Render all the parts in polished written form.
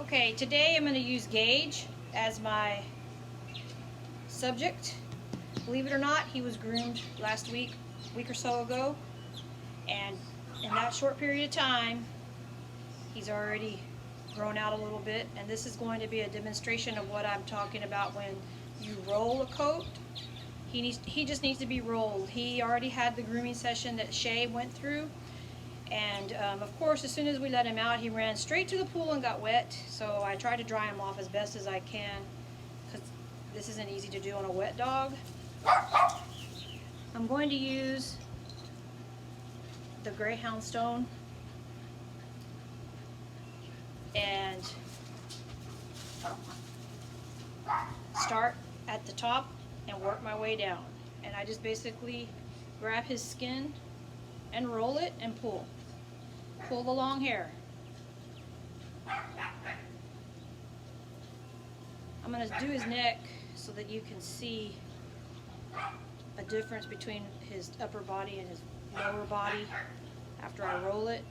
Okay, today I'm going to use Gage as my subject. Believe it or not, he was groomed last week or so ago, and in that short period of time, he's already grown out a little bit, and this is going to be a demonstration of what I'm talking about when you roll a coat. He just needs to be rolled. He already had the grooming session that Shay went through. And of course, as soon as we let him out, he ran straight to the pool and got wet. So I tried to dry him off as best as I can, because this isn't easy to do on a wet dog. I'm going to use the Greyhound Stone and start at the top and work my way down. And I just basically grab his skin and roll it and pull. Pull the long hair. I'm going to do his neck so that you can see a difference between his upper body and his lower body after I roll it.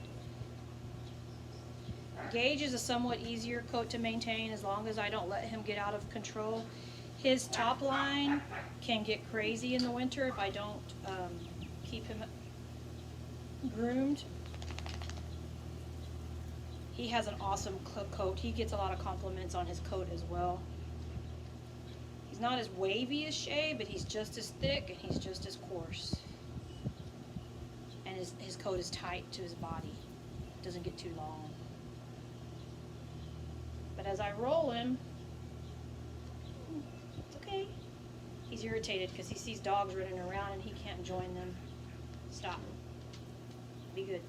Gage is a somewhat easier coat to maintain as long as I don't let him get out of control. His top line can get crazy in the winter if I don't keep him groomed. He has an awesome coat. He gets a lot of compliments on his coat as well. He's not as wavy as Shay, but he's just as thick and he's just as coarse. And his coat is tight to his body. It doesn't get too long. But as I roll him, it's okay. He's irritated because he sees dogs running around and he can't join them. Stop. Be good.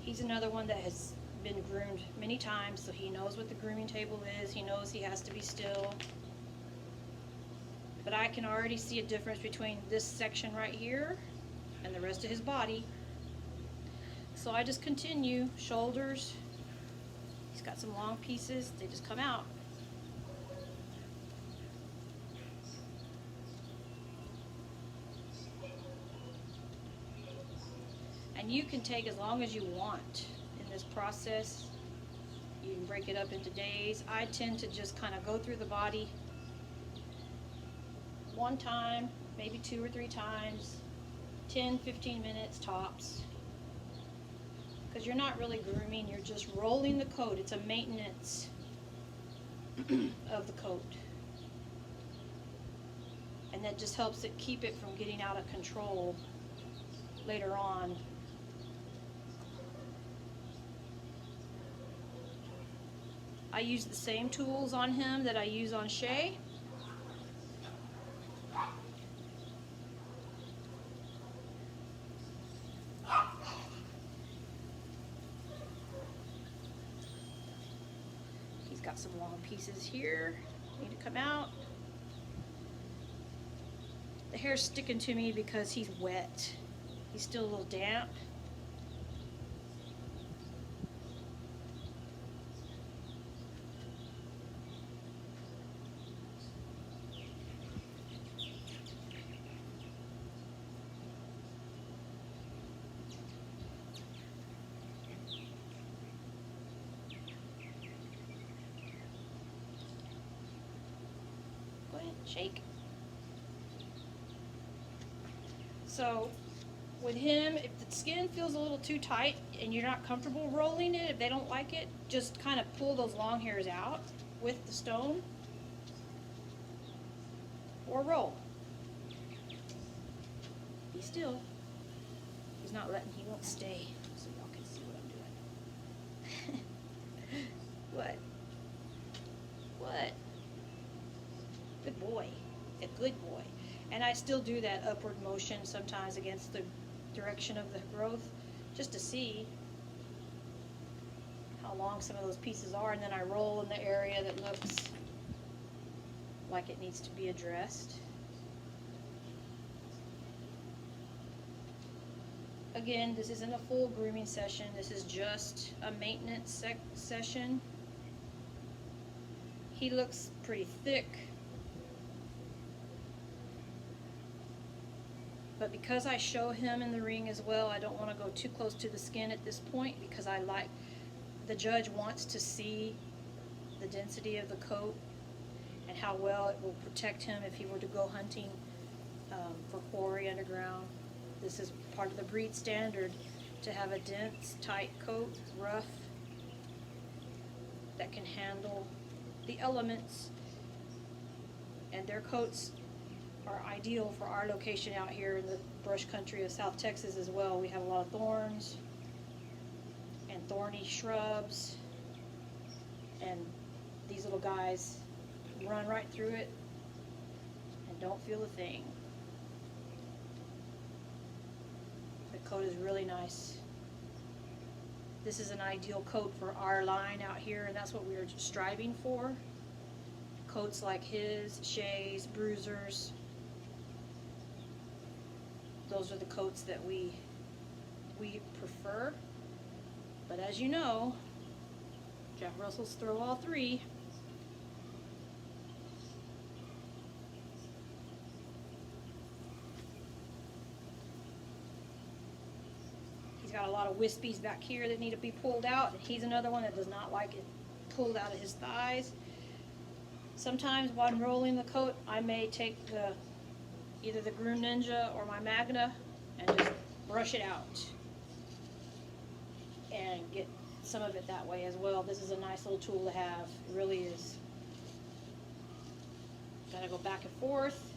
He's another one that has been groomed many times, so he knows what the grooming table is. He knows he has to be still. But I can already see a difference between this section right here and the rest of his body. So I just continue. Shoulders. He's got some long pieces. They just come out. And you can take as long as you want in this process. You can break it up into days. I tend to just kind of go through the body one time, maybe 2 or 3 times, 10-15 minutes tops. Because you're not really grooming, you're just rolling the coat. It's a maintenance of the coat. And that just helps it keep it from getting out of control later on. I use the same tools on him that I use on Shay. He's got some long pieces here, need to come out. The hair's sticking to me because he's wet. He's still a little damp. Go ahead, shake. So with him, if the skin feels a little too tight and you're not comfortable rolling it, if they don't like it, just kind of pull those long hairs out with the stone or roll. Be still. He's not letting, he won't stay, so y'all can see what I'm doing. What? What? Good boy. A good boy. And I still do that upward motion sometimes against the direction of the growth, just to see how long some of those pieces are, and then I roll in the area that looks like it needs to be addressed. Again, this isn't a full grooming session, this is just a maintenance session. He looks pretty thick. But because I show him in the ring as well, I don't want to go too close to the skin at this point, because the judge wants to see the density of the coat and how well it will protect him if he were to go hunting for quarry underground. This is part of the breed standard to have a dense, tight coat, rough, that can handle the elements. And their coats are ideal for our location out here in the brush country of South Texas as well. We have a lot of thorns and thorny shrubs, and these little guys run right through it and don't feel a thing. The coat is really nice. This is an ideal coat for our line out here, and that's what we are striving for. Coats like his, Shay's, Bruiser's. Those are the coats that we prefer. But as you know, Jack Russells throw all three. He's got a lot of wispies back here that need to be pulled out, and he's another one that does not like it pulled out of his thighs. Sometimes while I'm rolling the coat, I may take either the Groom Ninja or my Magna and just brush it out and get some of it that way as well. This is a nice little tool to have. It really is. Gotta go back and forth.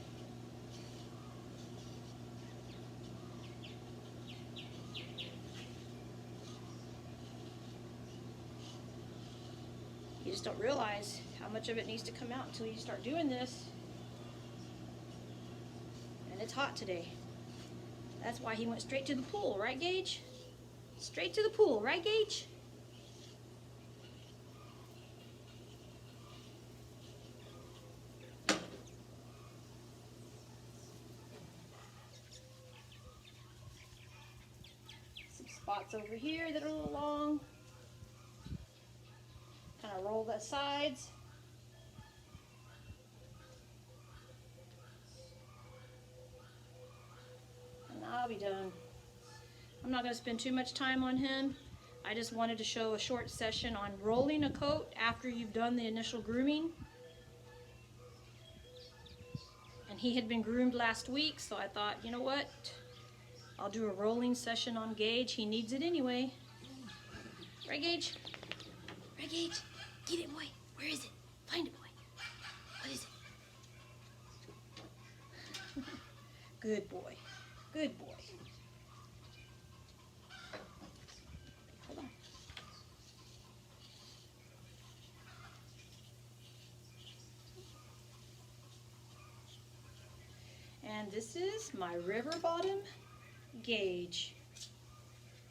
You just don't realize how much of it needs to come out until you start doing this. And it's hot today. That's why he went straight to the pool, right, Gage? Straight to the pool, right, Gage? Some spots over here that are a little long. Kind of roll the sides. And I'll be done. I'm not going to spend too much time on him. I just wanted to show a short session on rolling a coat after you've done the initial grooming. And he had been groomed last week, so I thought, you know what? I'll do a rolling session on Gage. He needs it anyway. Right, Gage? Right, Gage? Get it, boy. Where is it? Find it, boy. What is it? Good boy. Good boy. Hold on. And this is my river bottom Gage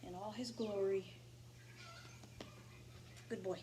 in all his glory. Good boy.